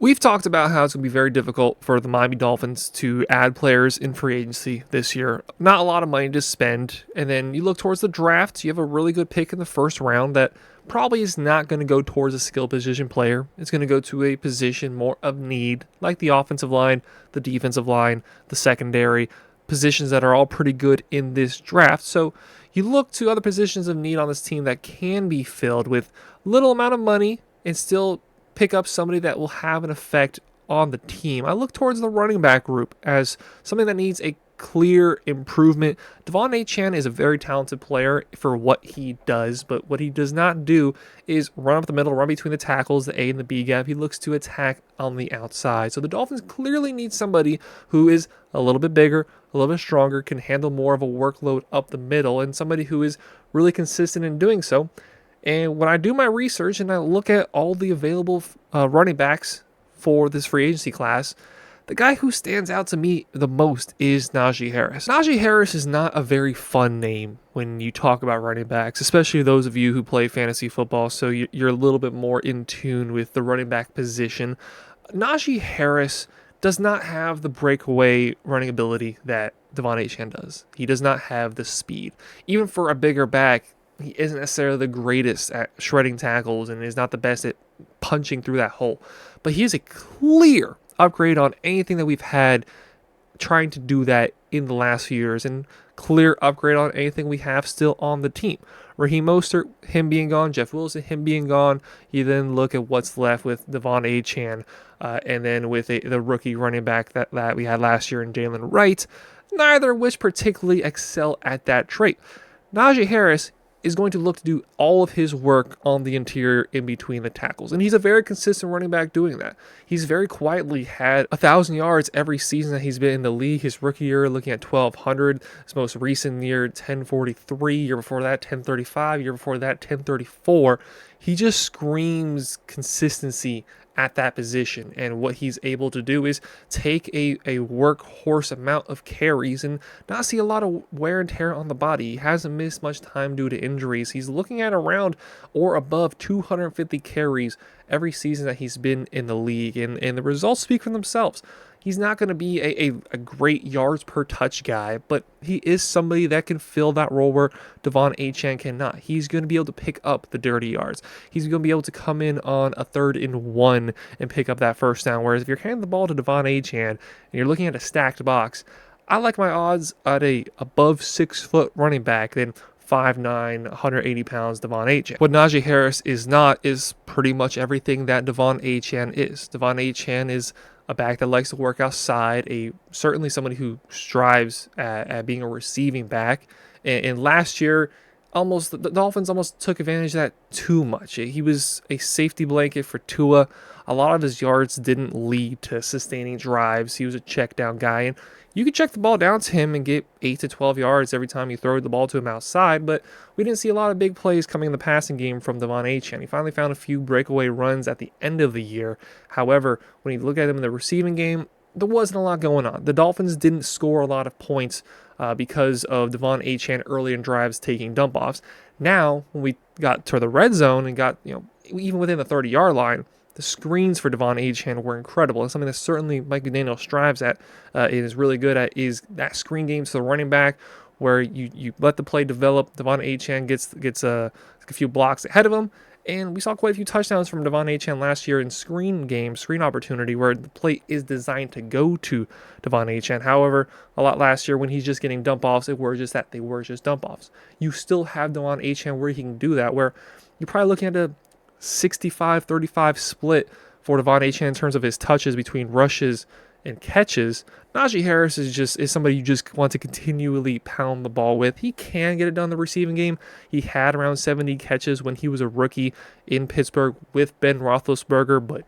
We've talked about how it's going to be very difficult for the Miami Dolphins to add players in free agency this year. Not a lot of money to spend. And then you look towards the draft, you have a really good pick in the first round that probably is not going to go towards a skill position player. It's going to go to a position more of need, like the offensive line, the defensive line, the secondary, positions that are all pretty good in this draft. So you look to other positions of need on this team that can be filled with little amount of money and still pick up somebody that will have an effect on the team. I look towards the running back group as something that needs a clear improvement. Devon Achane is a very talented player for what he does, but what he does not do is run up the middle, run between the tackles, the A and the B gap. He looks to attack on the outside. So the Dolphins clearly need somebody who is a little bit bigger, a little bit stronger, can handle more of a workload up the middle, and somebody who is really consistent in doing so. And when I do my research and I look at all the available running backs for this free agency class, the guy who stands out to me the most is Najee Harris. Najee Harris is not a very fun name when you talk about running backs, especially those of you who play fantasy football, so you're a little bit more in tune with the running back position. Najee Harris does not have the breakaway running ability that Devon Achane does. He does not have the speed. Even for a bigger back, he isn't necessarily the greatest at shredding tackles and is not the best at punching through that hole. But he is a clear upgrade on anything that we've had trying to do that in the last few years, and clear upgrade on anything we have still on the team. Raheem Mostert, him being gone, Jeff Wilson, him being gone, you then look at what's left with Devon Achane, and then with the rookie running back that we had last year in Jalen Wright, neither of which particularly excel at that trait. Najee Harris is going to look to do all of his work on the interior in between the tackles. And he's a very consistent running back doing that. He's very quietly had 1,000 yards every season that he's been in the league. His rookie year looking at 1,200. His most recent year, 1,043. Year before that, 1,035. Year before that, 1,034. He just screams consistency at that position, and what he's able to do is take a workhorse amount of carries and not see a lot of wear and tear on the body. He hasn't missed much time due to injuries. He's looking at around or above 250 carries every season that he's been in the league, and the results speak for themselves. He's not going to be a great yards per touch guy, but he is somebody that can fill that role where Devon Achane cannot. He's going to be able to pick up the dirty yards. He's going to be able to come in on a 3rd and 1 and pick up that first down. Whereas if you're handing the ball to Devon Achane and you're looking at a stacked box, I like my odds at a above 6 foot running back than 5'9", 180 pounds Devon Achane. What Najee Harris is not is pretty much everything that Devon Achane is. Devon Achane is a back that likes to work outside, certainly somebody who strives at being a receiving back. And last year, the Dolphins almost took advantage of that too much. He was a safety blanket for Tua. A lot of his yards didn't lead to sustaining drives. He was a check down guy, and you could check the ball down to him and get 8 to 12 yards every time you throw the ball to him outside, but we didn't see a lot of big plays coming in the passing game from Devon Achane. He finally found a few breakaway runs at the end of the year. However, when you look at him in the receiving game, there wasn't a lot going on. The Dolphins didn't score a lot of points because of Devon Achane early in drives taking dump-offs. Now, when we got to the red zone and got, even within the 30-yard line, the screens for Devon Achane were incredible. And something that certainly Mike McDaniel strives at and is really good at is that screen game to the running back where you let the play develop. Devon Achane gets a few blocks ahead of him. And we saw quite a few touchdowns from Devon Achane last year in screen opportunity, where the play is designed to go to Devon Achane. However, a lot last year when he's just getting dump-offs, they were just dump-offs. You still have Devon Achane where he can do that, where you're probably looking at a 65-35 split for Devon Achane in terms of his touches between rushes and catches. Najee Harris is somebody you just want to continually pound the ball with. He can get it done in the receiving game. He had around 70 catches when he was a rookie in Pittsburgh with Ben Roethlisberger, but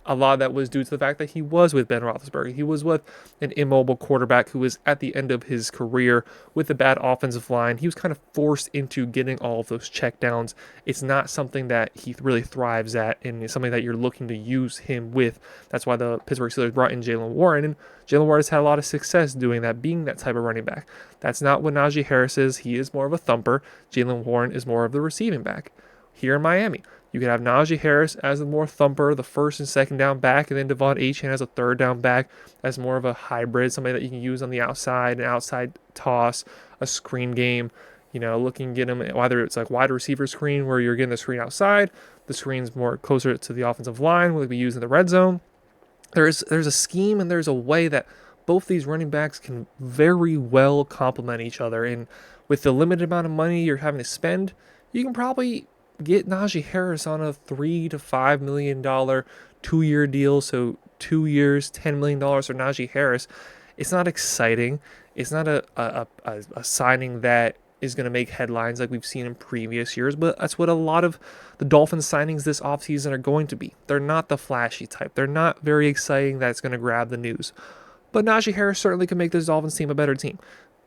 a lot of that was due to the fact that he was with Ben Roethlisberger. He was with an immobile quarterback who was at the end of his career with a bad offensive line. He was kind of forced into getting all of those checkdowns. It's not something that he really thrives at, and it's something that you're looking to use him with. That's why the Pittsburgh Steelers brought in Jalen Warren, and Jalen Warren has had a lot of success doing that, being that type of running back. That's not what Najee Harris is. He is more of a thumper. Jalen Warren is more of the receiving back. Here in Miami, You could have Najee Harris as the more thumper, the first and second down back, and then Devon Achane as a third down back, as more of a hybrid, somebody that you can use on the outside, an outside toss, a screen game. Looking to get him, whether it's like wide receiver screen where you're getting the screen outside, the screen's more closer to the offensive line, will be used in the red zone. There's a scheme and there's a way that both these running backs can very well complement each other. And with the limited amount of money you're having to spend, you can probably get Najee Harris on a $3 to $5 million 2-year deal. So 2 years, $10 million for Najee Harris. It's not exciting. It's not a signing that is going to make headlines like we've seen in previous years, but that's what a lot of the Dolphins signings this offseason are going to be. They're not the flashy type. They're not very exciting that it's going to grab the news. But Najee Harris certainly can make this Dolphins team a better team.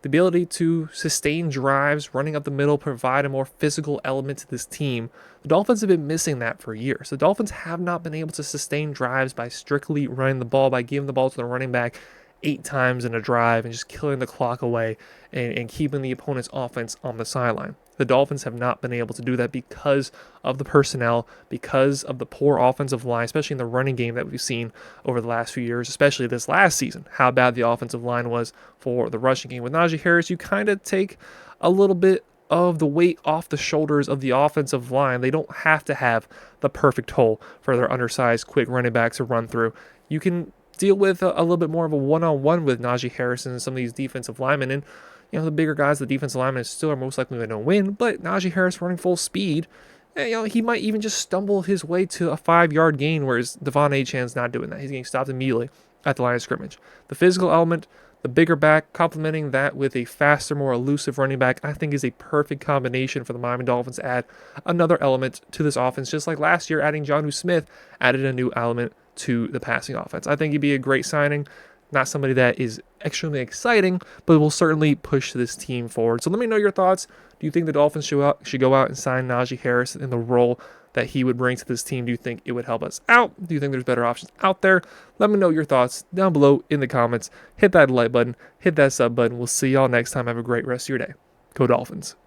The ability to sustain drives, running up the middle, provide a more physical element to this team. The Dolphins have been missing that for years. The Dolphins have not been able to sustain drives by strictly running the ball, by giving the ball to the running back 8 times in a drive and just killing the clock away and keeping the opponent's offense on the sideline. The Dolphins have not been able to do that because of the personnel, because of the poor offensive line, especially in the running game that we've seen over the last few years, especially this last season, how bad the offensive line was for the rushing game. With Najee Harris, you kind of take a little bit of the weight off the shoulders of the offensive line. They don't have to have the perfect hole for their undersized, quick running backs to run through. You can deal with a little bit more of a one-on-one with Najee Harris and some of these defensive linemen. And, the bigger guys, the defensive linemen still are most likely going to win. But Najee Harris running full speed, he might even just stumble his way to a 5-yard gain, whereas Devon Achane's not doing that. He's getting stopped immediately at the line of scrimmage. The physical element, the bigger back, complementing that with a faster, more elusive running back, I think is a perfect combination for the Miami Dolphins to add another element to this offense. Just like last year, adding Jonnu Smith added a new element to the passing offense. I think he'd be a great signing. Not somebody that is extremely exciting, but will certainly push this team forward. So let me know your thoughts. Do you think the Dolphins should go out and sign Najee Harris in the role that he would bring to this team? Do you think it would help us out? Do you think there's better options out there? Let me know your thoughts down below in the comments. Hit that like button, hit that sub button. We'll see y'all next time. Have a great rest of your day. Go Dolphins.